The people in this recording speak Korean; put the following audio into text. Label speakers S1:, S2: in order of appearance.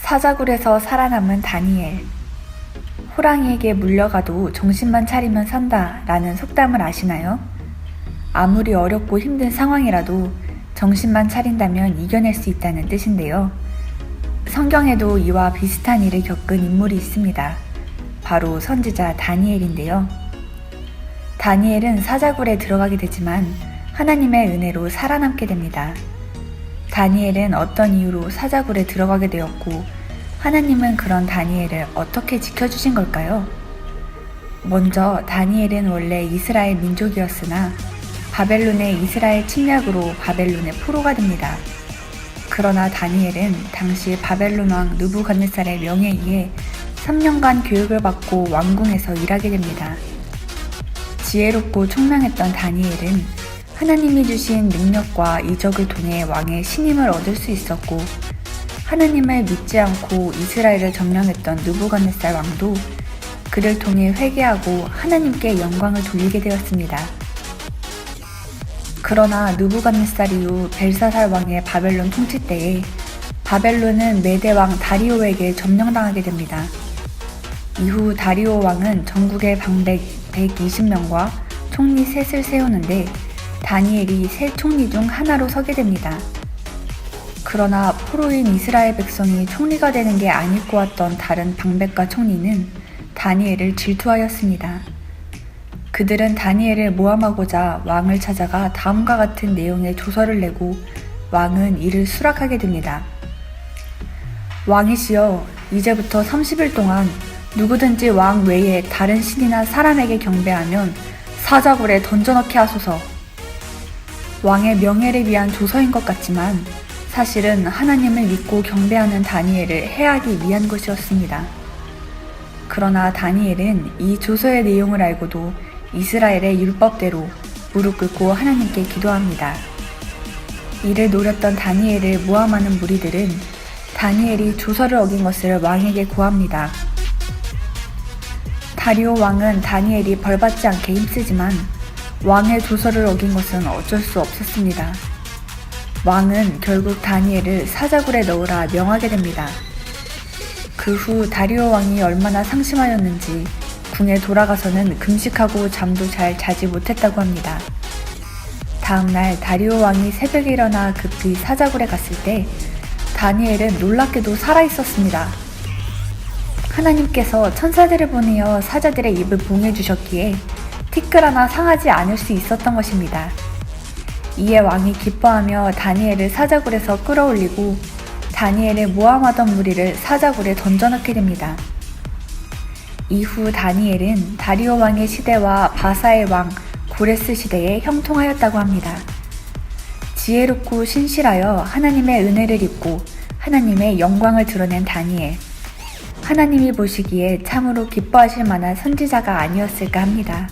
S1: 사자굴에서 살아남은 다니엘. 호랑이에게 물려가도 정신만 차리면 산다 라는 속담을 아시나요? 아무리 어렵고 힘든 상황이라도 정신만 차린다면 이겨낼 수 있다는 뜻인데요. 성경에도 이와 비슷한 일을 겪은 인물이 있습니다. 바로 선지자 다니엘인데요. 다니엘은 사자굴에 들어가게 되지만 하나님의 은혜로 살아남게 됩니다. 다니엘은 어떤 이유로 사자굴에 들어가게 되었고 하나님은 그런 다니엘을 어떻게 지켜주신 걸까요? 먼저 다니엘은 원래 이스라엘 민족이었으나 바벨론의 이스라엘 침략으로 바벨론의 포로가 됩니다. 그러나 다니엘은 당시 바벨론 왕 느부갓네살의 명에 의해 3년간 교육을 받고 왕궁에서 일하게 됩니다. 지혜롭고 총명했던 다니엘은 하나님이 주신 능력과 이적을 통해 왕의 신임을 얻을 수 있었고 하나님을 믿지 않고 이스라엘을 점령했던 느부갓네살 왕도 그를 통해 회개하고 하나님께 영광을 돌리게 되었습니다. 그러나 느부갓네살 이후 벨사살 왕의 바벨론 통치 때에 바벨론은 메대 왕 다리오에게 점령당하게 됩니다. 이후 다리오 왕은 전국에 방백 120명과 총리 셋을 세우는데 다니엘이 세 총리 중 하나로 서게 됩니다. 그러나 포로인 이스라엘 백성이 총리가 되는 게 아닐 것 같던 다른 방백과 총리는 다니엘을 질투하였습니다. 그들은 다니엘을 모함하고자 왕을 찾아가 다음과 같은 내용의 조서를 내고 왕은 이를 수락하게 됩니다. 왕이시여, 이제부터 30일 동안 누구든지 왕 외에 다른 신이나 사람에게 경배하면 사자굴에 던져넣게 하소서. 왕의 명예를 위한 조서인 것 같지만 사실은 하나님을 믿고 경배하는 다니엘을 해하기 위한 것이었습니다. 그러나 다니엘은 이 조서의 내용을 알고도 이스라엘의 율법대로 무릎 꿇고 하나님께 기도합니다. 이를 노렸던 다니엘을 모함하는 무리들은 다니엘이 조서를 어긴 것을 왕에게 고합니다. 다리오 왕은 다니엘이 벌받지 않게 힘쓰지만 왕의 조서를 어긴 것은 어쩔 수 없었습니다. 왕은 결국 다니엘을 사자굴에 넣으라 명하게 됩니다. 그 후 다리오 왕이 얼마나 상심하였는지 궁에 돌아가서는 금식하고 잠도 잘 자지 못했다고 합니다. 다음날 다리오 왕이 새벽에 일어나 급히 사자굴에 갔을 때 다니엘은 놀랍게도 살아있었습니다. 하나님께서 천사들을 보내어 사자들의 입을 봉해 주셨기에 티끌 하나 상하지 않을 수 있었던 것입니다. 이에 왕이 기뻐하며 다니엘을 사자굴에서 끌어올리고 다니엘을 모함하던 무리를 사자굴에 던져넣게 됩니다. 이후 다니엘은 다리오 왕의 시대와 바사의 왕 고레스 시대에 형통하였다고 합니다. 지혜롭고 신실하여 하나님의 은혜를 입고 하나님의 영광을 드러낸 다니엘. 하나님이 보시기에 참으로 기뻐하실 만한 선지자가 아니었을까 합니다.